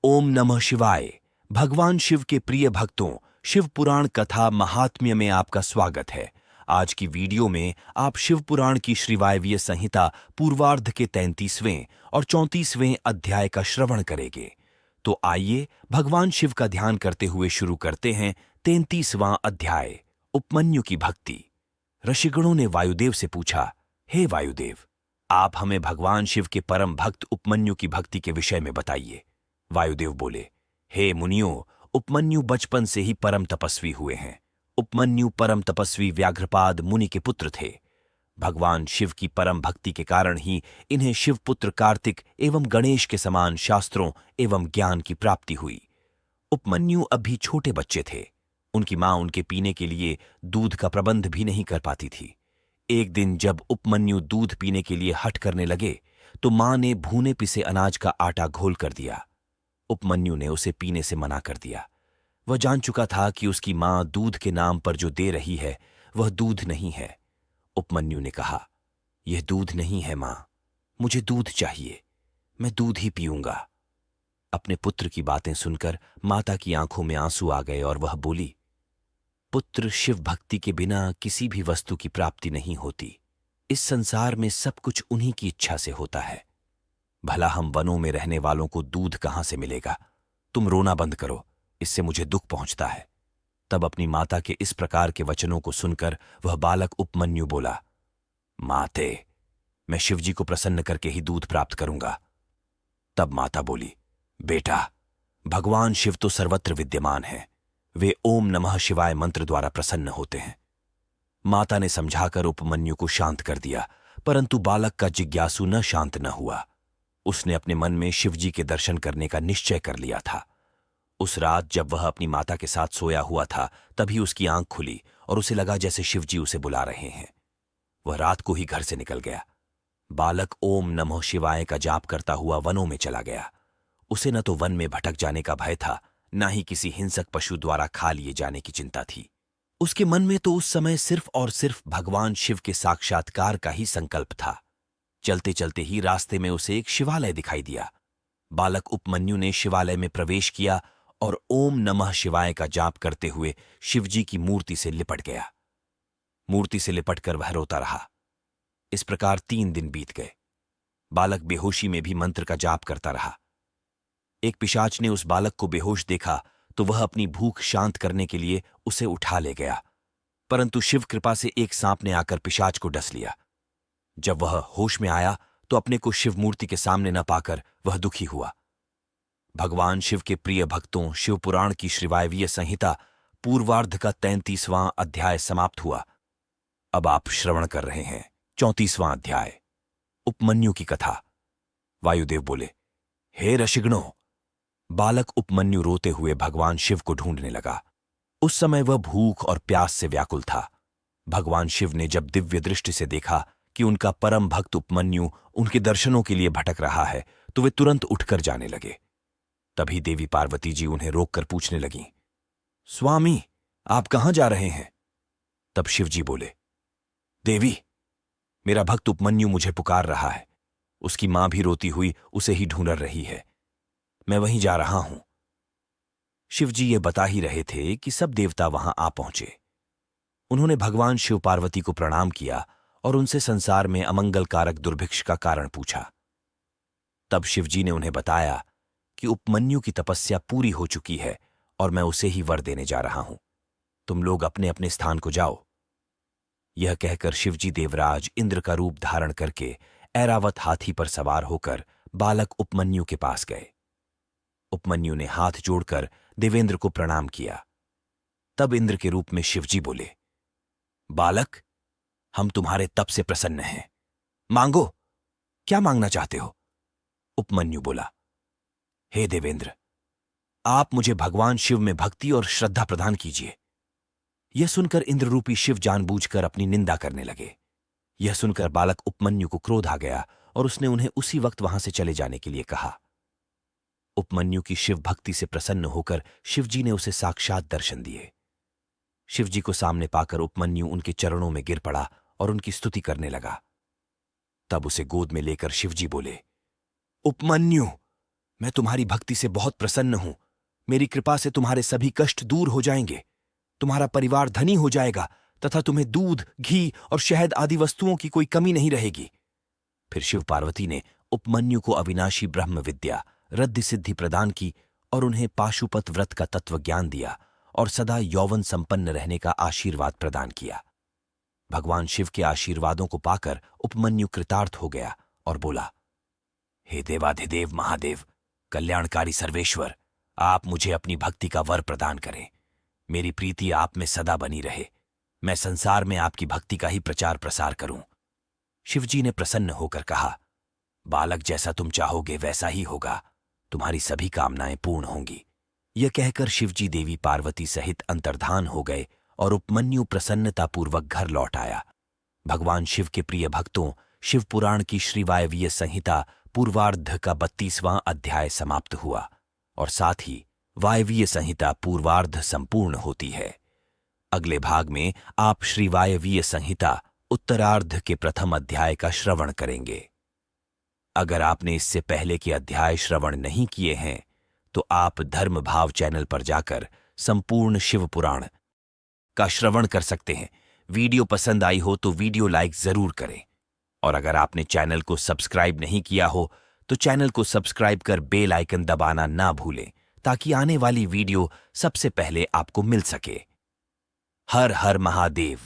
ओम नमः शिवाय। भगवान शिव के प्रिय भक्तों, शिव पुराण कथा महात्म्य में आपका स्वागत है। आज की वीडियो में आप शिव पुराण की श्रीवायवीय संहिता पूर्वार्ध के 33वें और 34वें अध्याय का श्रवण करेंगे। तो आइए भगवान शिव का ध्यान करते हुए शुरू करते हैं 33वां अध्याय, उपमन्यु की भक्ति। ऋषिगणों ने वायुदेव से पूछा, हे वायुदेव, आप हमें भगवान शिव के परम भक्त उपमन्यु की भक्ति के विषय में बताइए। वायुदेव बोले, हे मुनियों, उपमन्यु बचपन से ही परम तपस्वी हुए हैं। उपमन्यु परम तपस्वी व्याघ्रपाद मुनि के पुत्र थे। भगवान शिव की परम भक्ति के कारण ही इन्हें शिवपुत्र कार्तिक एवं गणेश के समान शास्त्रों एवं ज्ञान की प्राप्ति हुई। उपमन्यु अभी छोटे बच्चे थे। उनकी मां उनके पीने के लिए दूध का प्रबंध भी नहीं कर पाती थी। एक दिन जब उपमन्यु दूध पीने के लिए हठ करने लगे तो मां ने भूने पिसे अनाज का आटा घोल कर दिया। उपमन्यु ने उसे पीने से मना कर दिया। वह जान चुका था कि उसकी मां दूध के नाम पर जो दे रही है वह दूध नहीं है। उपमन्यु ने कहा, यह दूध नहीं है मां, मुझे दूध चाहिए, मैं दूध ही पीऊंगा। अपने पुत्र की बातें सुनकर माता की आंखों में आंसू आ गए और वह बोली, पुत्र शिव भक्ति के बिना किसी भी वस्तु की प्राप्ति नहीं होती। इस संसार में सब कुछ उन्हीं की इच्छा से होता है। भला हम वनों में रहने वालों को दूध कहां से मिलेगा? तुम रोना बंद करो, इससे मुझे दुख पहुंचता है। तब अपनी माता के इस प्रकार के वचनों को सुनकर वह बालक उपमन्यु बोला, माते, मैं शिवजी को प्रसन्न करके ही दूध प्राप्त करूंगा। तब माता बोली, बेटा, भगवान शिव तो सर्वत्र विद्यमान है, वे ओम नमः शिवाय मंत्र द्वारा प्रसन्न होते हैं। माता ने समझाकर उपमन्यु को शांत कर दिया, परंतु बालक का जिज्ञासु न शांत न हुआ। उसने अपने मन में शिवजी के दर्शन करने का निश्चय कर लिया था। उस रात जब वह अपनी माता के साथ सोया हुआ था, तभी उसकी आंख खुली और उसे लगा जैसे शिवजी उसे बुला रहे हैं। वह रात को ही घर से निकल गया। बालक ओम नमः शिवाय का जाप करता हुआ वनों में चला गया। उसे न तो वन में भटक जाने का भय था, न ही किसी हिंसक पशु द्वारा खा लिए जाने की चिंता थी। उसके मन में तो उस समय सिर्फ और सिर्फ भगवान शिव के साक्षात्कार का ही संकल्प था। चलते चलते ही रास्ते में उसे एक शिवालय दिखाई दिया। बालक उपमन्यु ने शिवालय में प्रवेश किया और ओम नमः शिवाय का जाप करते हुए शिवजी की मूर्ति से लिपट गया। मूर्ति से लिपटकर वह रोता रहा। इस प्रकार 3 दिन बीत गए। बालक बेहोशी में भी मंत्र का जाप करता रहा। एक पिशाच ने उस बालक को बेहोश देखा तो वह अपनी भूख शांत करने के लिए उसे उठा ले गया, परंतु शिव कृपा से एक सांप ने आकर पिशाच को डस लिया। जब वह होश में आया तो अपने को शिव मूर्ति के सामने न पाकर वह दुखी हुआ। भगवान शिव के प्रिय भक्तों, शिव पुराण की श्रीवायवीय संहिता पूर्वार्ध का 33वां अध्याय समाप्त हुआ। अब आप श्रवण कर रहे हैं 34वां अध्याय, उपमन्यु की कथा। वायुदेव बोले, हे ऋषिगणों, बालक उपमन्यु रोते हुए भगवान शिव को ढूंढने लगा। उस समय वह भूख और प्यास से व्याकुल था। भगवान शिव ने जब दिव्य दृष्टि से देखा कि उनका परम भक्त उपमन्यु उनके दर्शनों के लिए भटक रहा है तो वे तुरंत उठकर जाने लगे। तभी देवी पार्वती जी उन्हें रोककर पूछने लगीं, स्वामी, आप कहां जा रहे हैं? तब शिवजी बोले, देवी, मेरा भक्त उपमन्यु मुझे पुकार रहा है। उसकी मां भी रोती हुई उसे ही ढूंढ रही है। मैं वहीं जा रहा हूं। शिवजी ये बता ही रहे थे कि सब देवता वहां आ पहुंचे। उन्होंने भगवान शिव पार्वती को प्रणाम किया और उनसे संसार में अमंगलकारक दुर्भिक्ष का कारण पूछा। तब शिवजी ने उन्हें बताया कि उपमन्यु की तपस्या पूरी हो चुकी है और मैं उसे ही वर देने जा रहा हूं। तुम लोग अपने अपने स्थान को जाओ। यह कहकर शिवजी देवराज इंद्र का रूप धारण करके ऐरावत हाथी पर सवार होकर बालक उपमन्यु के पास गए। उपमन्यु ने हाथ जोड़कर देवेंद्र को प्रणाम किया। तब इंद्र के रूप में शिवजी बोले, बालक, हम तुम्हारे तप से प्रसन्न हैं। मांगो, क्या मांगना चाहते हो? उपमन्यु बोला, हे देवेंद्र, आप मुझे भगवान शिव में भक्ति और श्रद्धा प्रदान कीजिए। यह सुनकर इंद्ररूपी शिव जानबूझकर अपनी निंदा करने लगे। यह सुनकर बालक उपमन्यु को क्रोध आ गया और उसने उन्हें उसी वक्त वहां से चले जाने के लिए कहा। उपमन्यु की शिव भक्ति से प्रसन्न होकर शिवजी ने उसे साक्षात दर्शन दिए। शिवजी को सामने पाकर उपमन्यु उनके चरणों में गिर पड़ा और उनकी स्तुति करने लगा। तब उसे गोद में लेकर शिवजी बोले, उपमन्यु, मैं तुम्हारी भक्ति से बहुत प्रसन्न हूं। मेरी कृपा से तुम्हारे सभी कष्ट दूर हो जाएंगे। तुम्हारा परिवार धनी हो जाएगा तथा तुम्हें दूध, घी और शहद आदि वस्तुओं की कोई कमी नहीं रहेगी। फिर शिव पार्वती ने उपमन्यु को अविनाशी ब्रह्म विद्या, रद्द सिद्धि प्रदान की और उन्हें पाशुपत व्रत का तत्व ज्ञान दिया और सदा यौवन संपन्न रहने का आशीर्वाद प्रदान किया। भगवान शिव के आशीर्वादों को पाकर उपमन्यु कृतार्थ हो गया और बोला, हे देवाधिदेव महादेव, कल्याणकारी सर्वेश्वर, आप मुझे अपनी भक्ति का वर प्रदान करें। मेरी प्रीति आप में सदा बनी रहे। मैं संसार में आपकी भक्ति का ही प्रचार प्रसार करूं। शिवजी ने प्रसन्न होकर कहा, बालक जैसा तुम चाहोगे वैसा ही होगा। तुम्हारी सभी कामनाएं पूर्ण होंगी। यह कहकर शिवजी देवी पार्वती सहित अंतर्धान हो गए और उपमन्यु प्रसन्नतापूर्वक घर लौट आया। भगवान शिव के प्रिय भक्तों, शिव पुराण की श्री वायवीय संहिता पूर्वार्ध का 32वां अध्याय समाप्त हुआ और साथ ही वायवीय संहिता पूर्वार्ध संपूर्ण होती है। अगले भाग में आप श्री वायवीय संहिता उत्तरार्ध के प्रथम अध्याय का श्रवण करेंगे। अगर आपने इससे पहले के अध्याय श्रवण नहीं किए हैं तो आप धर्म भाव चैनल पर जाकर संपूर्ण शिव पुराण का श्रवण कर सकते हैं। वीडियो पसंद आई हो तो वीडियो लाइक जरूर करें और अगर आपने चैनल को सब्सक्राइब नहीं किया हो तो चैनल को सब्सक्राइब कर बेल आइकन दबाना ना भूलें ताकि आने वाली वीडियो सबसे पहले आपको मिल सके। हर हर महादेव।